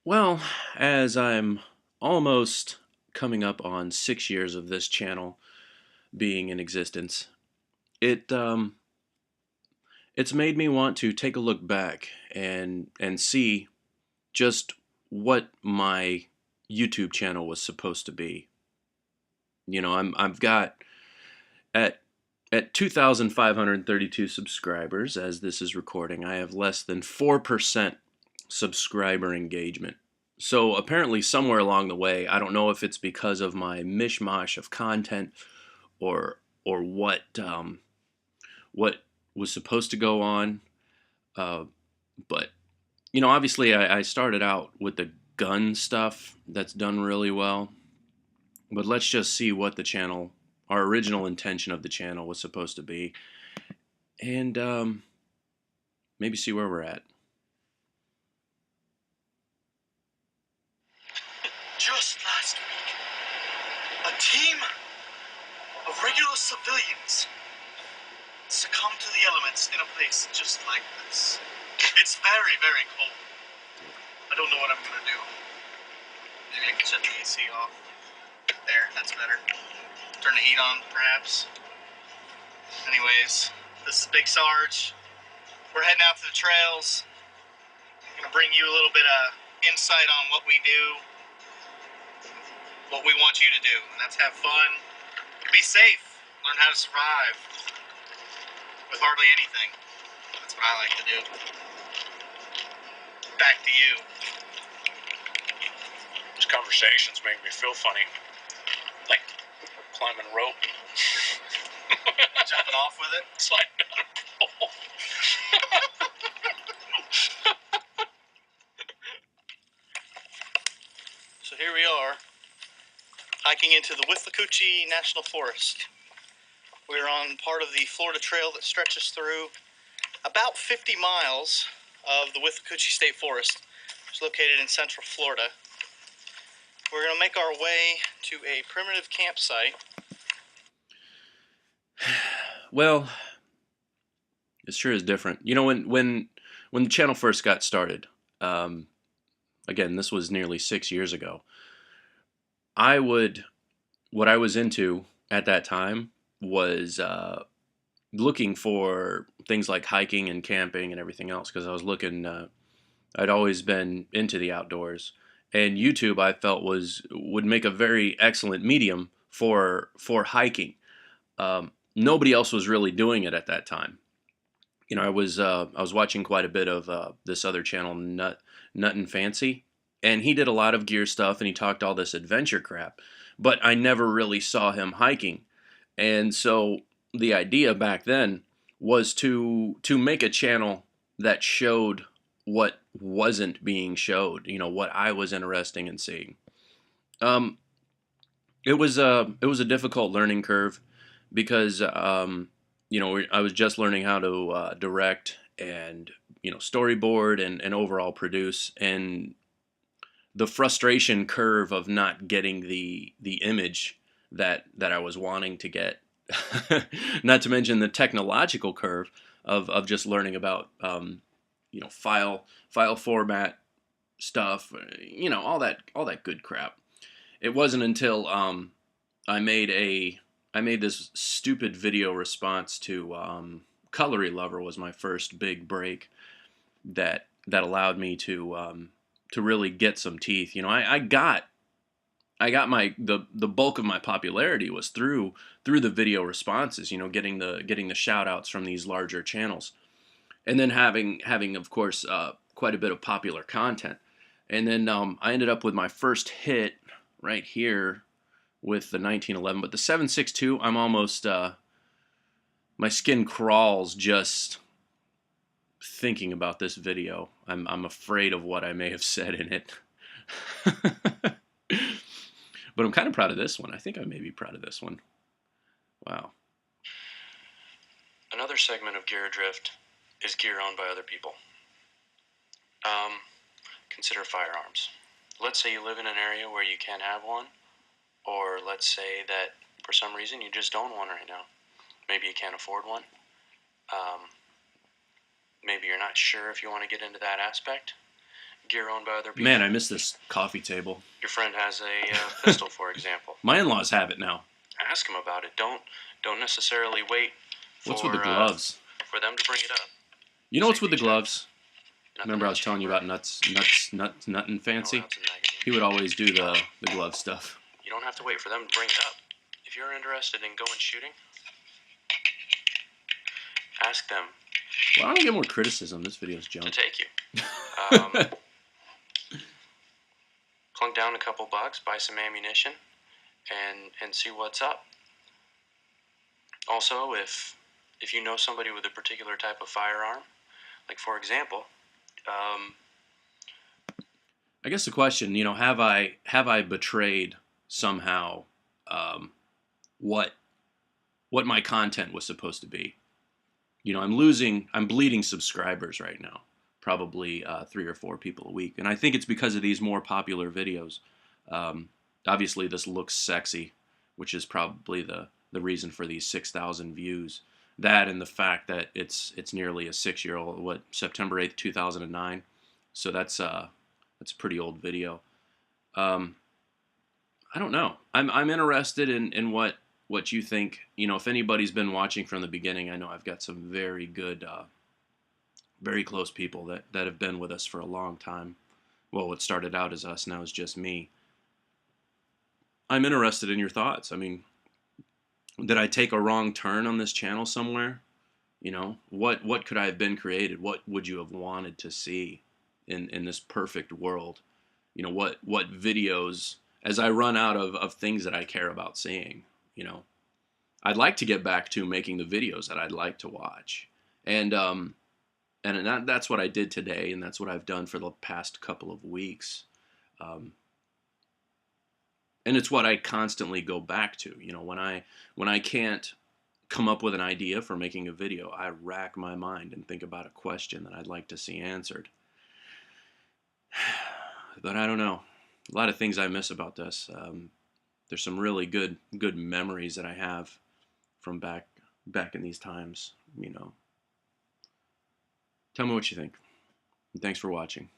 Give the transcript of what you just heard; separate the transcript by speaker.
Speaker 1: Well, as I'm almost coming up on 6 years of this channel being in existence, it it's made me want to take a look back and see just what my YouTube channel was supposed to be. I've got at at 2,532 subscribers as this is recording, I have less than 4% subscriber engagement. So apparently somewhere along the way, I don't know if it's because of my mishmash of content or what was supposed to go on. Uh, but obviously I started out with the gun stuff that's done really well. But let's just see what our original intention of the channel was supposed to be, and maybe see where we're at.
Speaker 2: Just last week, a team of regular civilians succumbed to the elements in a place just like this. It's very, very cold. I don't know what I'm gonna do. Maybe I can shut the AC off. There, that's better. Turn the heat on, perhaps. Anyways, this is Big Sarge. We're heading out to the trails. I'm gonna bring you a little bit of insight on what we do, what we want you to do, and that's have fun, be safe, learn how to survive with hardly anything. That's what I like to do. Back to you.
Speaker 3: These conversations make me feel funny. Like climbing rope.
Speaker 2: Jumping off with it.
Speaker 3: Sliding down a pole.
Speaker 2: So here we are, hiking into the Withlacoochee National Forest. We're on part of the Florida Trail that stretches through about 50 miles of the Withlacoochee State Forest. It's located in central Florida. We're going to make our way to a primitive campsite.
Speaker 1: Well, it sure is different. When the channel first got started, again, this was nearly 6 years ago. What I was into at that time was looking for things like hiking and camping and everything else, because I was looking. I'd always been into the outdoors, and YouTube I felt would make a very excellent medium for hiking. Nobody else was really doing it at that time. I was watching quite a bit of this other channel, Nut and Fancy, and he did a lot of gear stuff, and he talked all this adventure crap, but I never really saw him hiking. And so the idea back then was to make a channel that showed what wasn't being showed, what I was interested in seeing. It was a difficult learning curve because I was just learning how to direct and storyboard and overall produce, and the frustration curve of not getting the image that I was wanting to get. Not to mention the technological curve of just learning about file format stuff, all that good crap. It wasn't until I made this stupid video response to Colory Lover was my first big break that allowed me to really get some teeth. I got the bulk of my popularity was through the video responses. Getting the shout outs from these larger channels, and then having of course quite a bit of popular content. And then I ended up with my first hit right here with the 1911, but the 7.62, I'm almost my skin crawls just thinking about this video. I'm afraid of what I may have said in it. But I'm kind of proud of this one. I think I may be proud of this one. Wow.
Speaker 3: Another segment of Gear Adrift is gear owned by other people. Consider firearms. Let's say you live in an area where you can't have one, or let's say that for some reason you just don't own one right now. Maybe you can't afford one. Maybe you're not sure if you want to get into that aspect. gear owned by other people.
Speaker 1: Man, I miss this coffee table.
Speaker 3: Your friend has a pistol, for example.
Speaker 1: My in-laws have it now.
Speaker 3: Ask him about it. Don't necessarily wait for
Speaker 1: What's with the gloves?
Speaker 3: For them to bring it up.
Speaker 1: You know what's with the
Speaker 3: Safety check.
Speaker 1: gloves?
Speaker 3: Nothing
Speaker 1: Remember I
Speaker 3: in
Speaker 1: was telling you
Speaker 3: chamber.
Speaker 1: about Nuttin' Fancy?
Speaker 3: No outs in magazine.
Speaker 1: He would always do the glove stuff.
Speaker 3: You don't have to wait for them to bring it up. If you're interested in going shooting, ask them
Speaker 1: Well, I don't get more criticism. This video's
Speaker 3: to
Speaker 1: junk.
Speaker 3: take you. Plunk down a couple bucks, buy some ammunition, and see what's up. Also, if you know somebody with a particular type of firearm, like for example,
Speaker 1: I guess the question, you know, have I betrayed somehow what my content was supposed to be? You know, I'm bleeding subscribers right now, probably 3 or 4 people a week, and I think it's because of these more popular videos. Obviously, this looks sexy, which is probably the reason for these 6,000 views. That and the fact that it's nearly a 6-year-old, September 8th, 2009. So that's a pretty old video. I don't know. I'm interested in what you think. You know, if anybody's been watching from the beginning, I know I've got some very good, very close people that have been with us for a long time. Well, what started out as us now is just me. I'm interested in your thoughts. I mean, did I take a wrong turn on this channel somewhere? You know, what could I have been created? What would you have wanted to see in this perfect world? You know, what videos, as I run out of things that I care about seeing, you know, I'd like to get back to making the videos that I'd like to watch. And that's what I did today, and that's what I've done for the past couple of weeks. And it's what I constantly go back to. You know, when I can't come up with an idea for making a video, I rack my mind and think about a question that I'd like to see answered. But I don't know. A lot of things I miss about this. There's some really good memories that I have from back in these times, you know. Tell me what you think. And thanks for watching.